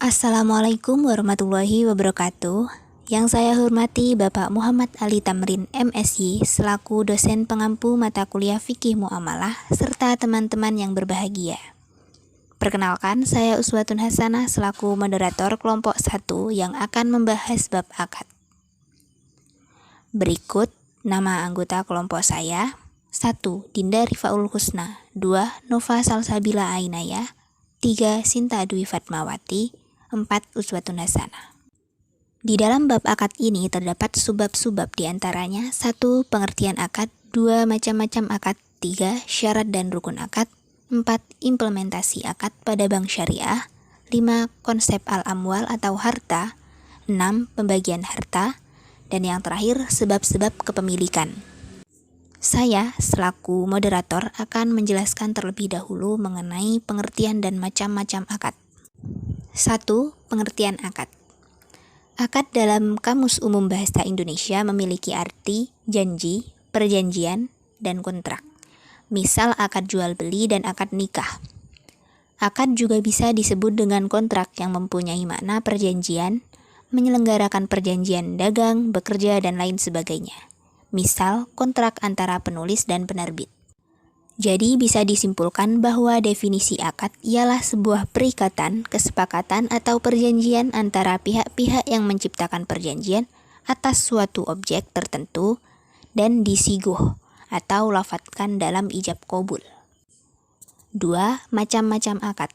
Assalamualaikum warahmatullahi wabarakatuh. Yang saya hormati Bapak Muhammad Ali Tamrin, MSy, selaku dosen pengampu mata kuliah Fikih Muamalah, serta teman-teman yang berbahagia. Perkenalkan, saya Uswatun Hasanah selaku moderator kelompok 1 yang akan membahas bab akad. Berikut nama anggota kelompok saya. 1. Dinda Rifaul Husna. 2. Nova Salsabila Ainaya. 3. Sinta Dwi Fatmawati. 4. Uswatun Hasanah. Di dalam bab akad ini terdapat subbab-subbab diantaranya 1. Pengertian akad. 2. Macam-macam akad. 3. Syarat dan rukun akad. 4. Implementasi akad pada bank syariah. 5. Konsep al-amwal atau harta. 6. Pembagian harta. Dan yang terakhir, sebab-sebab kepemilikan. Saya, selaku moderator, akan menjelaskan terlebih dahulu mengenai pengertian dan macam-macam akad. 1. Pengertian akad. Akad dalam Kamus Umum Bahasa Indonesia memiliki arti janji, perjanjian, dan kontrak. Misal akad jual beli dan akad nikah. Akad juga bisa disebut dengan kontrak yang mempunyai makna perjanjian, menyelenggarakan perjanjian dagang, bekerja, dan lain sebagainya. Misal, kontrak antara penulis dan penerbit. Jadi bisa disimpulkan bahwa definisi akad ialah sebuah perikatan, kesepakatan, atau perjanjian antara pihak-pihak yang menciptakan perjanjian atas suatu objek tertentu dan disiguh atau lafadzkan dalam ijab qabul. 2. Macam-macam akad.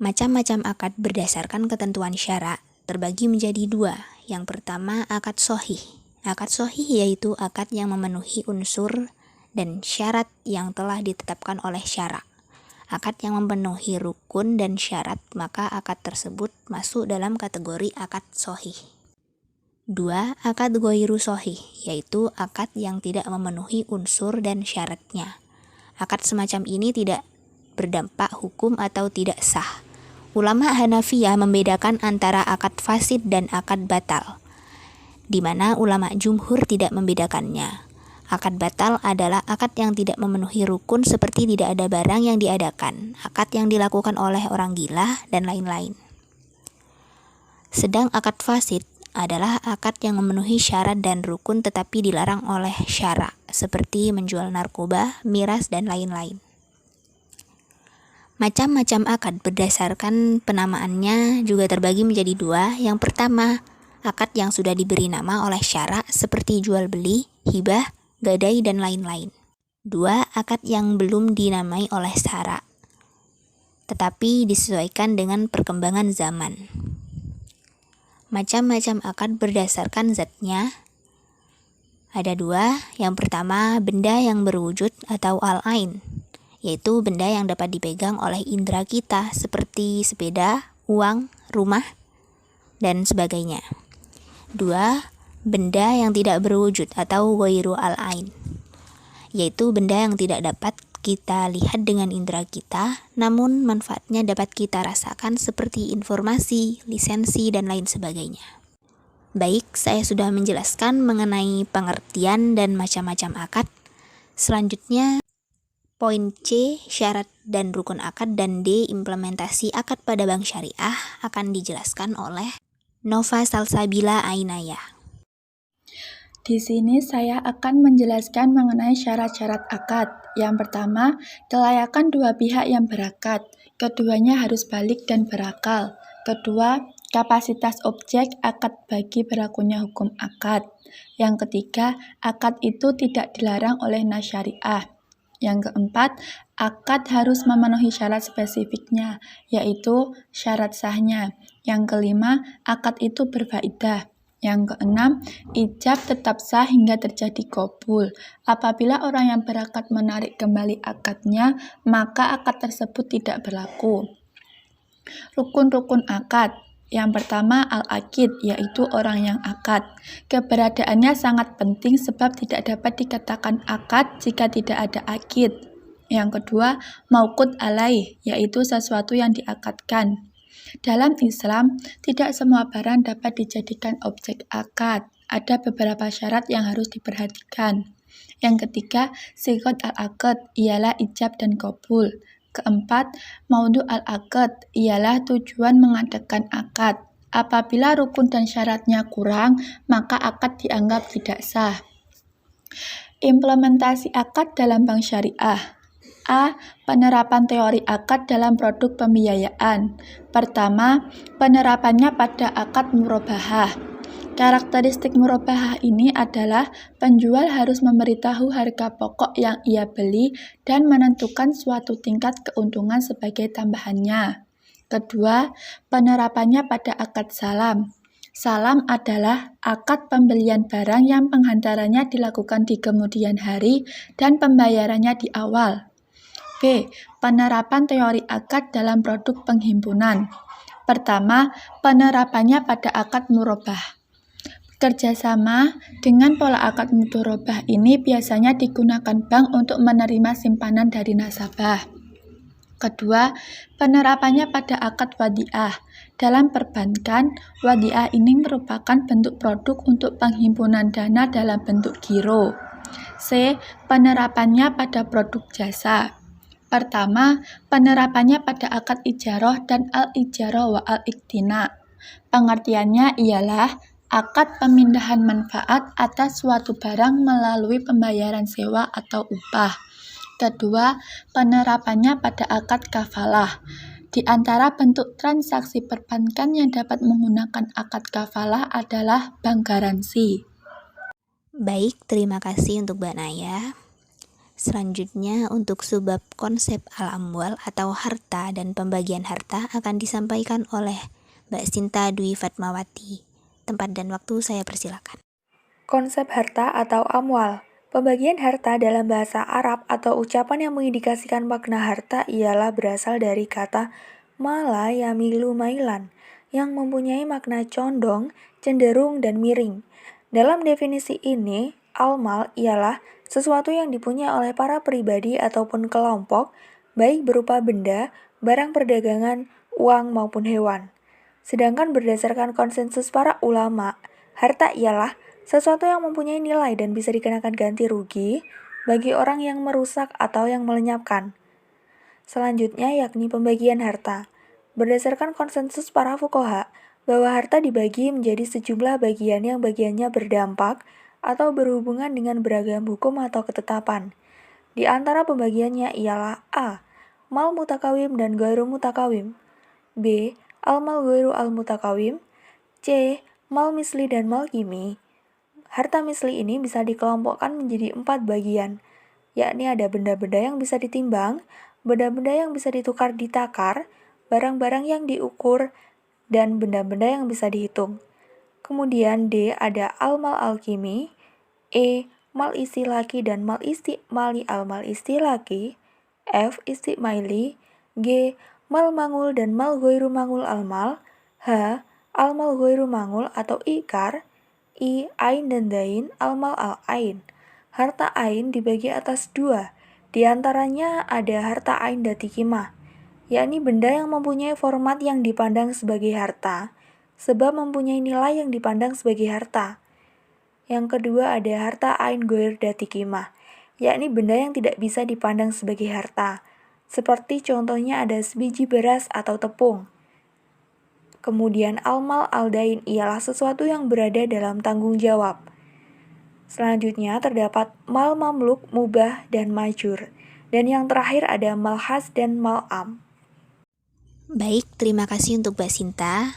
Macam-macam akad berdasarkan ketentuan syara terbagi menjadi 2. Yang pertama, akad shahih. Akad shahih yaitu akad yang memenuhi unsur dan syarat yang telah ditetapkan oleh syara. Akad yang memenuhi rukun dan syarat, maka akad tersebut masuk dalam kategori akad shahih. 2. Akad ghairu shahih, yaitu akad yang tidak memenuhi unsur dan syaratnya. Akad semacam ini tidak berdampak hukum atau tidak sah. Ulama Hanafiyah membedakan antara akad fasid dan akad batal, di mana ulama jumhur tidak membedakannya. Akad batal adalah akad yang tidak memenuhi rukun seperti tidak ada barang yang diadakan, akad yang dilakukan oleh orang gila, dan lain-lain. Sedang akad fasid adalah akad yang memenuhi syarat dan rukun tetapi dilarang oleh syara, seperti menjual narkoba, miras, dan lain-lain. Macam-macam akad berdasarkan penamaannya juga terbagi menjadi 2. Yang pertama, akad yang sudah diberi nama oleh syara seperti jual beli, hibah, gadai, dan lain-lain. 2. Akad yang belum dinamai oleh syara, tetapi disesuaikan dengan perkembangan zaman. Macam-macam akad berdasarkan zatnya ada 2. Yang pertama, benda yang berwujud atau al-ain, yaitu benda yang dapat dipegang oleh indera kita seperti sepeda, uang, rumah, dan sebagainya. 2. Benda yang tidak berwujud atau ghairu al-ain, yaitu benda yang tidak dapat kita lihat dengan indera kita, namun manfaatnya dapat kita rasakan seperti informasi, lisensi, dan lain sebagainya. Baik, saya sudah menjelaskan mengenai pengertian dan macam-macam akad. Selanjutnya, poin C, syarat dan rukun akad, dan D, implementasi akad pada bank syariah akan dijelaskan oleh Nova Salsabila Ainaya. Di sini saya akan menjelaskan mengenai syarat-syarat akad. Yang pertama, kelayakan dua pihak yang berakad. Keduanya harus balik dan berakal. Kedua, kapasitas objek akad bagi berlakunya hukum akad. Yang ketiga, akad itu tidak dilarang oleh nas syariah. Yang keempat, akad harus memenuhi syarat spesifiknya, yaitu syarat sahnya. Yang kelima, akad itu berfaedah. Yang keenam, ijab tetap sah hingga terjadi qabul. Apabila orang yang berakad menarik kembali akadnya, maka akad tersebut tidak berlaku. Rukun-rukun akad. Yang pertama, al-aqid, yaitu orang yang akad. Keberadaannya sangat penting sebab tidak dapat dikatakan akad jika tidak ada aqid. Yang kedua, mauqud alaih, yaitu sesuatu yang diakadkan. Dalam Islam, tidak semua barang dapat dijadikan objek akad. Ada beberapa syarat yang harus diperhatikan. Yang ketiga, sighot al-aqd ialah ijab dan qabul. Keempat, maudhu' al-aqd ialah tujuan mengadakan akad. Apabila rukun dan syaratnya kurang, maka akad dianggap tidak sah. Implementasi akad dalam bank syariah. A. Penerapan teori akad dalam produk pembiayaan. Pertama, penerapannya pada akad murabahah. Karakteristik murabahah ini adalah penjual harus memberitahu harga pokok yang ia beli dan menentukan suatu tingkat keuntungan sebagai tambahannya. Kedua, penerapannya pada akad salam. Salam adalah akad pembelian barang yang penghantarannya dilakukan di kemudian hari dan pembayarannya di awal. B. Penerapan teori akad dalam produk penghimpunan. Pertama, penerapannya pada akad murabah. Kerjasama dengan pola akad mudharabah ini biasanya digunakan bank untuk menerima simpanan dari nasabah. Kedua, penerapannya pada akad wadiah. Dalam perbankan, wadiah ini merupakan bentuk produk untuk penghimpunan dana dalam bentuk giro. C. Penerapannya pada produk jasa. Pertama, penerapannya pada akad ijaroh dan al-ijaroh wa al-iktina. Pengertiannya ialah akad pemindahan manfaat atas suatu barang melalui pembayaran sewa atau upah. Kedua, penerapannya pada akad kafalah. Di antara bentuk transaksi perbankan yang dapat menggunakan akad kafalah adalah bank garansi. Baik, terima kasih untuk Mbak Naya. Selanjutnya untuk subbab konsep al-amwal atau harta dan pembagian harta akan disampaikan oleh Mbak Sinta Dwi Fatmawati. Tempat dan waktu saya persilakan. Konsep harta atau amwal. Pembagian harta dalam bahasa Arab atau ucapan yang mengindikasikan makna harta ialah berasal dari kata mala yamilu mailan, yang mempunyai makna condong, cenderung, dan miring. Dalam definisi ini, al-mal ialah sesuatu yang dipunyai oleh para pribadi ataupun kelompok, baik berupa benda, barang perdagangan, uang, maupun hewan. Sedangkan berdasarkan konsensus para ulama, harta ialah sesuatu yang mempunyai nilai dan bisa dikenakan ganti rugi bagi orang yang merusak atau yang melenyapkan. Selanjutnya yakni pembagian harta. Berdasarkan konsensus para fuqaha, bahwa harta dibagi menjadi sejumlah bagian yang bagiannya berdampak atau berhubungan dengan beragam hukum atau ketetapan. Di antara pembagiannya ialah A. Mal mutakawim dan ghairu mutakawim. B. Al-mal ghairu al-mutakawim. C. Mal misli dan mal kimi. Harta misli ini bisa dikelompokkan menjadi 4 bagian, yakni ada benda-benda yang bisa ditimbang, benda-benda yang bisa ditukar ditakar, barang-barang yang diukur, dan benda-benda yang bisa dihitung. Kemudian D. Ada al-mal al-kimi. E. Mal istilaki dan mal istimali al-mal istilaki. F. Istimaili. G. Mal mangul dan mal ghairu mangul al-mal. H. Al-mal ghairu mangul atau ikar. I. Ain dan dain al-mal al-ain. Harta ain dibagi atas 2. Di antaranya ada harta ain dati kimah, yakni benda yang mempunyai format yang dipandang sebagai harta, sebab mempunyai nilai yang dipandang sebagai harta. Yang kedua ada harta ain ghair dati kimah, yakni benda yang tidak bisa dipandang sebagai harta. Seperti contohnya ada sebiji beras atau tepung. Kemudian al-mal al-dain ialah sesuatu yang berada dalam tanggung jawab. Selanjutnya terdapat mal mamluk, mubah, dan majur. Dan yang terakhir ada mal khas dan mal am. Baik, terima kasih untuk Mbak Sinta.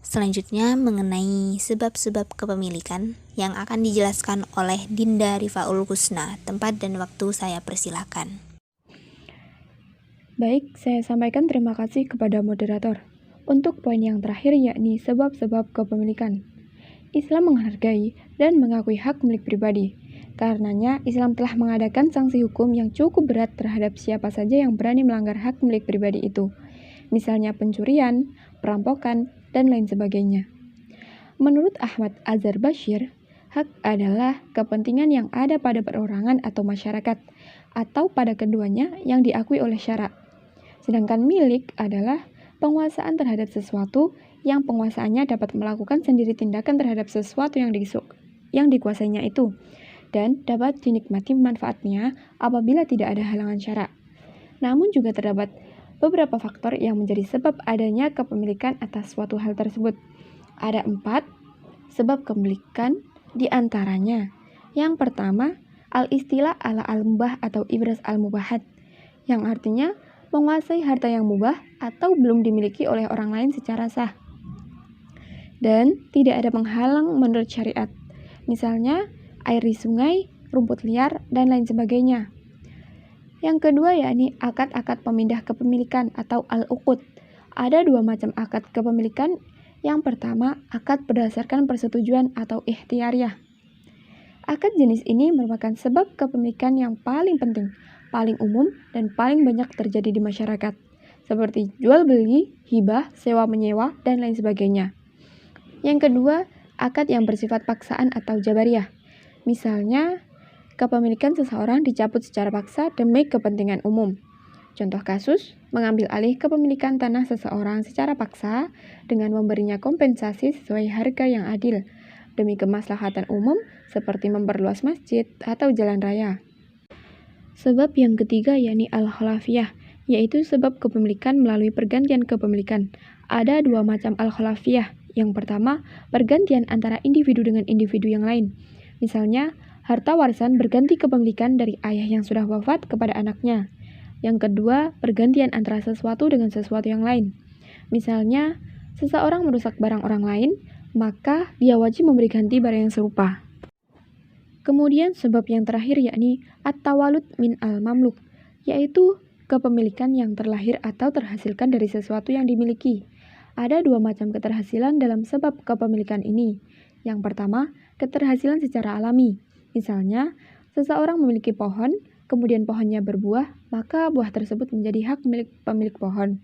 Selanjutnya mengenai sebab-sebab kepemilikan yang akan dijelaskan oleh Dinda Rifaul Husna. Tempat dan waktu saya persilakan. Baik, saya sampaikan terima kasih kepada moderator. Untuk poin yang terakhir yakni sebab-sebab kepemilikan. Islam menghargai dan mengakui hak milik pribadi. Karenanya, Islam telah mengadakan sanksi hukum yang cukup berat terhadap siapa saja yang berani melanggar hak milik pribadi itu. Misalnya pencurian, perampokan, dan lain sebagainya. Menurut Ahmad Azhar Bashir, hak adalah kepentingan yang ada pada perorangan atau masyarakat, atau pada keduanya yang diakui oleh syarak. Sedangkan milik adalah penguasaan terhadap sesuatu yang penguasaannya dapat melakukan sendiri tindakan terhadap sesuatu yang dikuasainya itu, dan dapat dinikmati manfaatnya apabila tidak ada halangan syarak. Namun juga terdapat beberapa faktor yang menjadi sebab adanya kepemilikan atas suatu hal tersebut. Ada 4 sebab kepemilikan di antaranya. Yang pertama, al-istilah ala al-mubah atau ibras al-mubahat, yang artinya menguasai harta yang mubah atau belum dimiliki oleh orang lain secara sah. Dan tidak ada penghalang menurut syariat. Misalnya, air di sungai, rumput liar, dan lain sebagainya. Yang kedua yakni akad-akad pemindah kepemilikan atau al-uqud. Ada 2 macam akad kepemilikan. Yang pertama, akad berdasarkan persetujuan atau ikhtiariyah. Akad jenis ini merupakan sebab kepemilikan yang paling penting, paling umum, dan paling banyak terjadi di masyarakat, seperti jual beli, hibah, sewa menyewa, dan lain sebagainya. Yang kedua, akad yang bersifat paksaan atau jabariyah. Misalnya, kepemilikan seseorang dicabut secara paksa demi kepentingan umum. Contoh kasus, mengambil alih kepemilikan tanah seseorang secara paksa dengan memberinya kompensasi sesuai harga yang adil demi kemaslahatan umum seperti memperluas masjid atau jalan raya. Sebab yang ketiga yakni al-khalafiyah, yaitu sebab kepemilikan melalui pergantian kepemilikan. Ada 2 macam al-khalafiyah. Yang pertama, pergantian antara individu dengan individu yang lain. Misalnya, harta warisan berganti kepemilikan dari ayah yang sudah wafat kepada anaknya. Yang kedua, pergantian antara sesuatu dengan sesuatu yang lain. Misalnya, seseorang merusak barang orang lain, maka dia wajib memberi ganti barang yang serupa. Kemudian sebab yang terakhir yakni at-tawalud min al-mamluk, yaitu kepemilikan yang terlahir atau terhasilkan dari sesuatu yang dimiliki. Ada 2 macam keterhasilan dalam sebab kepemilikan ini. Yang pertama, keterhasilan secara alami. Misalnya, seseorang memiliki pohon, kemudian pohonnya berbuah, maka buah tersebut menjadi hak milik pemilik pohon.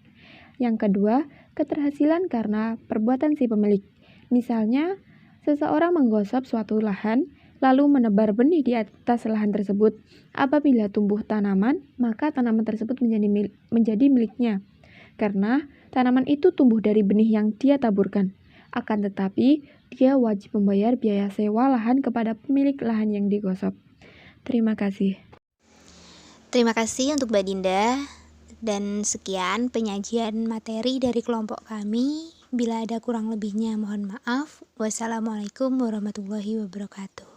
Yang kedua, keterhasilan karena perbuatan si pemilik. Misalnya, seseorang menggosok suatu lahan, lalu menebar benih di atas lahan tersebut. Apabila tumbuh tanaman, maka tanaman tersebut menjadi miliknya, karena tanaman itu tumbuh dari benih yang dia taburkan. Akan tetapi, dia wajib membayar biaya sewa lahan kepada pemilik lahan yang digosok. Terima kasih. Terima kasih untuk Mbak Dinda. Dan sekian penyajian materi dari kelompok kami. Bila ada kurang lebihnya mohon maaf. Wassalamualaikum warahmatullahi wabarakatuh.